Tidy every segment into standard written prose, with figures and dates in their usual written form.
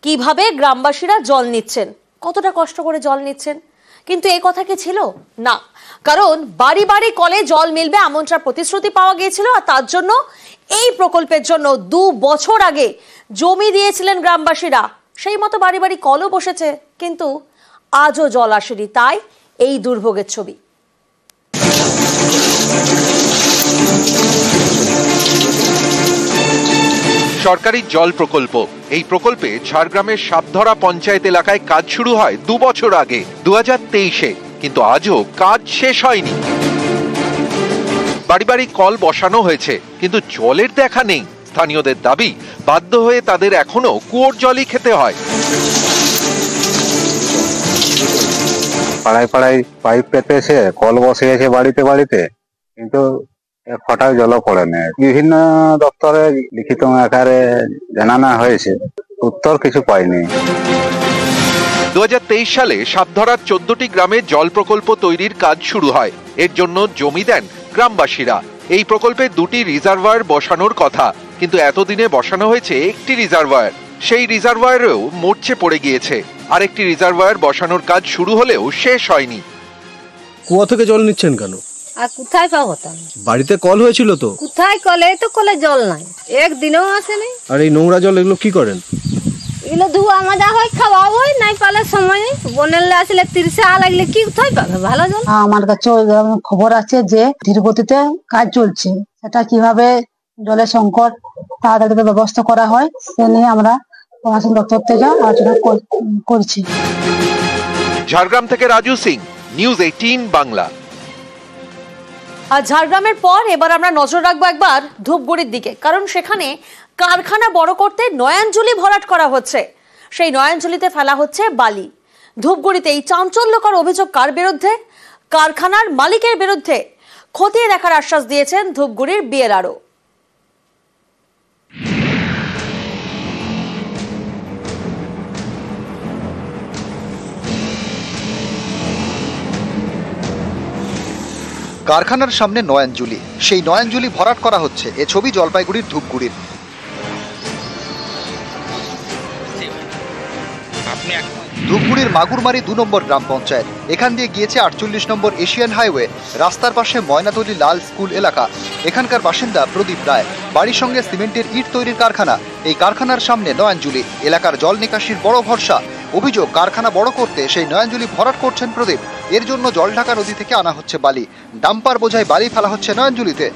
কিভাবে গ্রামবাসীরা জল নিচ্ছেন, কতটা কষ্ট করে জল নিচ্ছেন। কিন্তু এই কথা কি ছিল? না, কারণ বাড়ি বাড়ি কলে জল মিলবে এমনটা প্রতিশ্রুতি পাওয়া গিয়েছিল। আর তার জন্য এই প্রকল্পের জন্য 2 বছর আগে জমি দিয়েছিলেন গ্রামবাসীরা, সেই মতো বাড়ি বাড়ি কলও বসেছে, কিন্তু আজও জল আসেনি। তাই এই দুর্ভোগের ছবি। সরকারি জল প্রকল্প, এই প্রকল্পে ঝাড়গ্রামের সাপধরা পঞ্চায়েত এলাকায় কাজ শুরু হয় 2 বছর আগে 2023-এ, কিন্তু আজও কাজ শেষ হয়নি। বাড়ি বাড়ি কল বসানো হয়েছে, কিন্তু জলের দেখা নেই। স্থানীয়দের দাবি, বাধ্য হয়ে তাদের এখনো কুয়োর জলই খেতে হয়। পাড়ায় পাড়ায় পাইপ পেতেছে, কল বসে গেছে বাড়িতে বাড়িতে, কিন্তু এক ফোঁটাও জল পড়ে না। বিভিন্ন দপ্তরে লিখিত আকারে জানানো হয়েছে, উত্তর কিছু পাইনি। 2023 সালে সাপধরার 14টি গ্রামে জল প্রকল্প তৈরির কাজ শুরু হয়। এর জন্য জমি দেন গ্রামবাসীরা। এই প্রকল্পে 2টি রিজার্ভার বসানোর কথা, কিন্তু এতদিনে বসানো হয়েছে 1টি রিজার্ভার। সেই রিজার্ভারেও মরচে পড়ে গিয়েছে। আরেকটি রিজার্ভার বসানোর কাজ শুরু হলেও শেষ হয়নি। কুয়া থেকে জল নিচ্ছেন কেন? আর কোথায় পাবো? বাড়িতে কল হয়েছিল তো? কোথায় কলে? তো কলে জল নাই, একদিনও আসেনি। আর এই নোংরা জল এগুলো কি করেন? এগুলো ধোয়া মাজা হয়, খাওয়া হয়, নাই পালে সময় বনেলে আসলে 30 লাগলে কি কোথায় পাবে ভালো জল? আমার কাছে খবর আছে যে ধীরগতিতে কাজ চলছে, সেটা কিভাবে জলের সংকট তাড়াতাড়ি ব্যবস্থা করা হয় সে নিয়ে আমরা প্রশাসন দপ্তর থেকে আলোচনা করছি। ঝাড়গ্রাম থেকে রাজু সিং, নিউজ 18 বাংলা। আর ঝাড়গ্রামের পর এবার আমরা নজর রাখবো একবার ধূপগুড়ির দিকে, কারণ সেখানে কারখানা বড় করতে নয়াঞ্জলি ভরাট করা হচ্ছে। সেই নয়াঞ্জলিতে ফেলা হচ্ছে বালি। ধূপগুড়িতে এই চাঞ্চল্যকর অভিযোগ কার বিরুদ্ধে? কারখানার মালিকের বিরুদ্ধে। খতিয়ে দেখার আশ্বাস দিয়েছেন ধূপগুড়ির বিএলআরও। কারখানার সামনে নয়াঞ্জলি, সেই নয়াঞ্জলি ভরাট করা হচ্ছে। এ ছবি জলপাইগুড়ির ধূপগুড়ির। ধূপগুড়ির মাগুরমারি 2 নম্বর গ্রাম পঞ্চায়েত। এখান দিয়ে গিয়েছে 48 নম্বর এশিয়ান হাইওয়ে। রাস্তার পাশে ময়নাতলী লাল স্কুল এলাকা। এখানকার বাসিন্দা প্রদীপ রায়। বাড়ির সঙ্গে সিমেন্টের ইট তৈরির কারখানা। এই কারখানার সামনে নয়াঞ্জলি, এলাকার জল নিকাশির বড় ভরসা। অভিযোগ, কারখানা বড় করতে সেই নয়াঞ্জলি ভরাট করছেন প্রদীপ। এর জন্য জলঢাকা নদী থেকে আনা হচ্ছে বালি। ডাম্পার বোঝাই বালি ফেলা হচ্ছে নয়াঞ্জলিতে।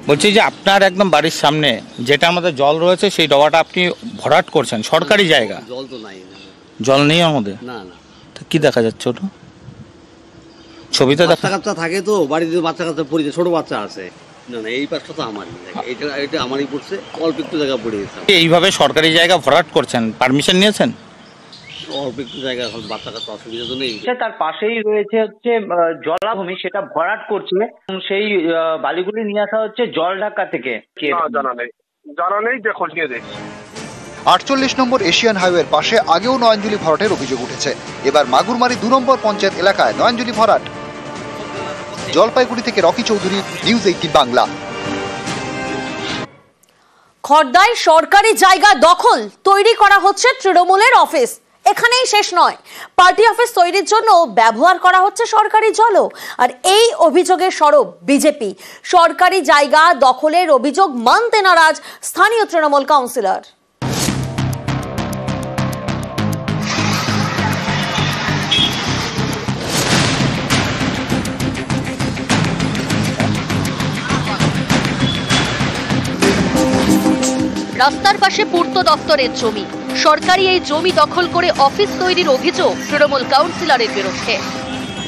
বলছি যে আপনার একদম বাড়ির সামনে যেটা আমাদের জল রয়েছে, সেই ডবাটা আপনি ভরাট করছেন সরকারি জায়গা। জল তো নাই, জল নেই আমাদের। না না, কি দেখা যাচ্ছে ওটা? ছবিতে বাচ্চা কাচ্চা থাকে তো বাড়িতে, বাচ্চা কাচ্চা পড়েছে, ছোট বাচ্চা আছে। না না, এই পাশটা তো আমারই, এটা আমারই পড়ছে, অল্প একটু জায়গা পড়ে গেছে। এইভাবে সরকারি জায়গা ভরাট করছেন, পারমিশন নিয়েছেন? অল্প একটু জায়গা, বাচ্চা কাচ্চা অসুবিধা তো নেই। তার পাশেই রয়েছে হচ্ছে জলাভূমি, সেটা ভরাট করছে। সেই বালিগুলি নিয়ে আসা হচ্ছে জলঢাকা থেকে। জানা নেই, যে খোঁজ নিয়ে দেখছি। 48 নম্বর এশিয়ান হাইওয়ের পাশে আগেও নয়াঞ্জলি ভরাটের অভিযোগ উঠেছে। এবার মাগুরমারি 2 নম্বর পঞ্চায়েত এলাকায় নয়াঞ্জলি ভরাট। জলপাইগুড়ি থেকে রকি চৌধুরী, নিউজ 18 বাংলা। খড়দায় সরকারি জায়গা দখল, তৈরি করা হচ্ছে তৃণমূলের অফিস। এখানেই শেষ নয়, পার্টি অফিস তৈরির জন্য ব্যবহার করা হচ্ছে সরকারি জলও। আর এই অভিযোগের সরব বিজেপি। সরকারি জায়গা দখলের অভিযোগ মানতে নারাজ স্থানীয় তৃণমূল কাউন্সিলর। রাস্তার পাশে পূর্ত দপ্তরের জমি, সরকারি এই জমি দখল করে অফিস তৈরির অভিযোগ তৃণমূল কাউন্সিলরের বিরুদ্ধে।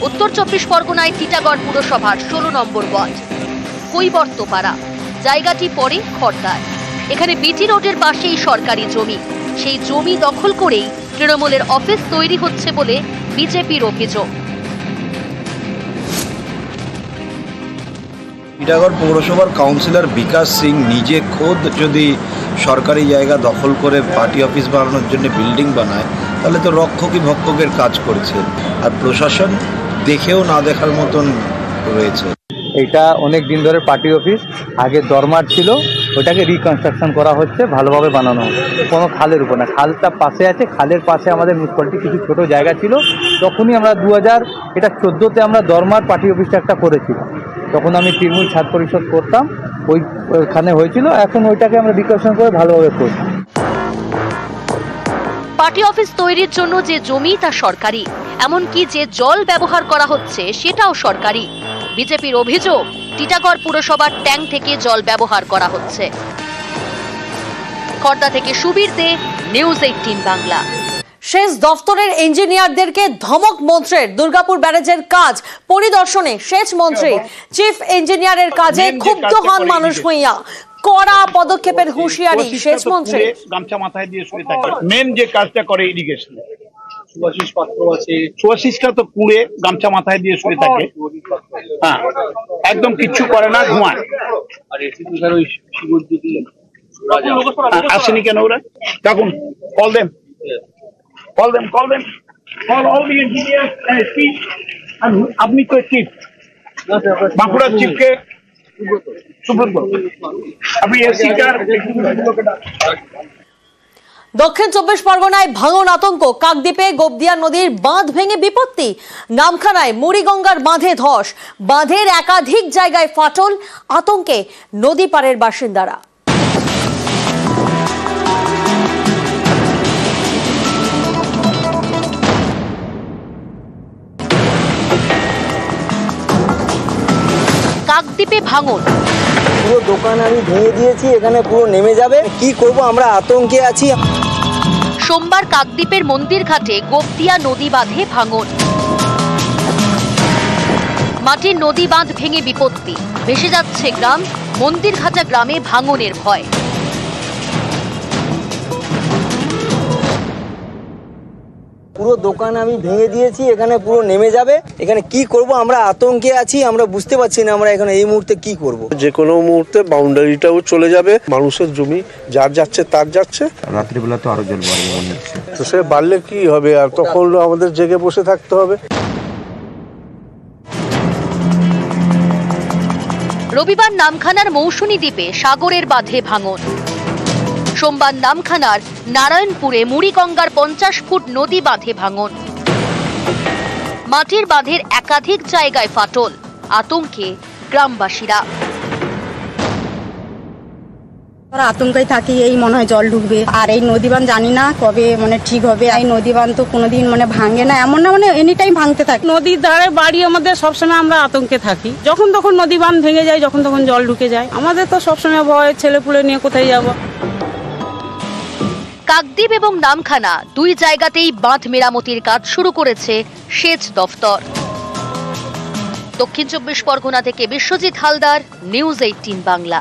উত্তর 24 পরগনায় টিটাগড় পুরসভার 16 নম্বর ওয়ার্ড কৈবর্তপাড়া। জায়গাটি পড়ে খড়দায়। এখানে বিটি রোডের পাশেই সরকারি জমি। সেই জমি দখল করেই তৃণমূলের অফিস তৈরি হচ্ছে বলে বিজেপির অভিযোগ। টিটাগড় পৌরসভার কাউন্সিলর বিকাশ সিং নিজে খোদ যদি সরকারি জায়গা দখল করে পার্টি অফিস বানানোর জন্য বিল্ডিং বানায়, তাহলে তো রক্ষকই ভক্ষকের কাজ করছে। আর প্রশাসন দেখেও না দেখার মতন রয়েছে। এটা অনেক দিন ধরে পার্টি অফিস, আগে দরমার ছিল, ওটাকে রিকনস্ট্রাকশন করা হচ্ছে, ভালোভাবে বানানো হচ্ছে। কোনো খালের উপর না, খালটা পাশে আছে, খালের পাশে আমাদের মিউনিসিপ্যালিটি কিছু ছোট জায়গা ছিল। তখনই আমরা 2014-তে আমরা দরমার পার্টি অফিসটা একটা করেছিলাম, তখন আমি তৃণমূল ছাত্র পরিষদ করতাম, ওইখানে হয়েছিল। এখন ওইটাকে আমরা রিকনস্ট্রাকশন করে ভালোভাবে করছি। পার্টি অফিস তৈরির জন্য যে জমি তা সরকারি, এমনকি যে জল ব্যবহার করা হচ্ছে সেটাও সরকারি। বিজেপির অভিযোগ, টিটাগড় পুরসভার ট্যাঙ্ক থেকে জল ব্যবহার করা হচ্ছে। খড়দা থেকে সুবীর দে, নিউজ 18 বাংলা। সেচ দফতরের ইঞ্জিনিয়ারদেরকে ধমক মন্ত্রীর। দুর্গাপুর ব্যারেজের কাজ পরিদর্শনে সেচ মন্ত্রী চিফ ইঞ্জিনিয়ারের কাজে ক্ষুব্ধ হন মানুষ হইয়া। কড়া পদক্ষেপের হুঁশিয়ারি সেচ মন্ত্রী। গামছা মাথায় দিয়ে শুয়ে থাকে, মেন যে কাজটা করে ইরিগেশন, সুভাষিস পাত্র আছে, সুভাষিসটা তো কুড়ে গামছা মাথায় দিয়ে শুয়ে থাকে, হ্যাঁ, একদম কিচ্ছু করে না, ঘুমায়। আর ওই শিবুর দিদি আসেনি কেন ওরা? দেখুন, কল দেন all the engineers and chief, and আপনি তো চিফ, বাঁকুড়ার চিফকে সুব্রত, আপনি এসিকার। দক্ষিণ 24 পরগনায় ভাঙন আতঙ্ক। কাকদ্বীপে গোবদিয়া নদীর বাঁধ ভেঙে বিপত্তি। নামখানায় মুড়িগঙ্গার বাঁধে ধস, বাঁধের একাধিক জায়গায় ফাটল, আতঙ্কে নদী পাড়ের বাসিন্দারা। কাকদ্বীপে ভাঙন, পুরো দোকান আমি ভেঙে দিয়েছি, এখানে পুরো নেমে যাবে, কি করব আমরা আতঙ্কে আছি। সোমবার কাকদ্বীপের মন্দির ঘাটে গোবদিয়া নদী বাঁধে ভাঙন। মাটির নদী বাঁধ ভেঙে বিপত্তি, ভেসে যাচ্ছে গ্রাম। মন্দিরঘাটা গ্রামে ভাঙনের ভয়। পুরো দোকান আমি ভেঙে দিয়েছি, এখানে পুরো নেমে যাবে, এখানে কি করব আমরা আতঙ্কে আছি, আমরা বুঝতে পারছি না আমরা এখানে এই মুহূর্তে কি করব। যে কোনো মুহূর্তে বাউন্ডারিটাও চলে যাবে, মানুষের জমি যার যাচ্ছে তার যাচ্ছে। রাত্রিবেলা তো আরো জল বাড়বে মনে হচ্ছে, তো সে বাড়লে কি হবে, আর তখন আমাদের জেগে বসে থাকতে হবে। রবিবার নামখানার মৌসুমী দ্বীপে সাগরের বাঁধে ভাঙন। সোমবার নামখানার নারায়ণপুরে মুড়িগঙ্গার 50 ফুট নদী বাঁধে ভাঙন। মাটির বাঁধের একাধিক জায়গায় ফাটল, আতঙ্কে গ্রামবাসীরা। আতঙ্কে থাকি, এই মনে হয় জল ঢুকবে, আর এই নদীবাঁধ জানি না কবে ঠিক হবে। এই নদীবাঁধ তো কোনোদিন ভাঙে না, এমন না, এনি টাইম ভাঙতে থাকে। নদীর ধারে বাড়ি আমাদের, সবসময় আমরা আতঙ্কে থাকি। যখন তখন নদীবাঁধ ভেঙে যায়, যখন তখন জল ঢুকে যায়, আমাদের তো সবসময় ভয়, ছেলেপুলে নিয়ে কোথায় যাব। কাকদ্বীপ এবং নামখানা দুই জায়গাতেই বাঁধ মেরামতির কাজ শুরু করেছে সেচ দফতর। দক্ষিণ 24 পরগনা থেকে বিশ্বজিৎ হালদার, নিউজ 18 বাংলা।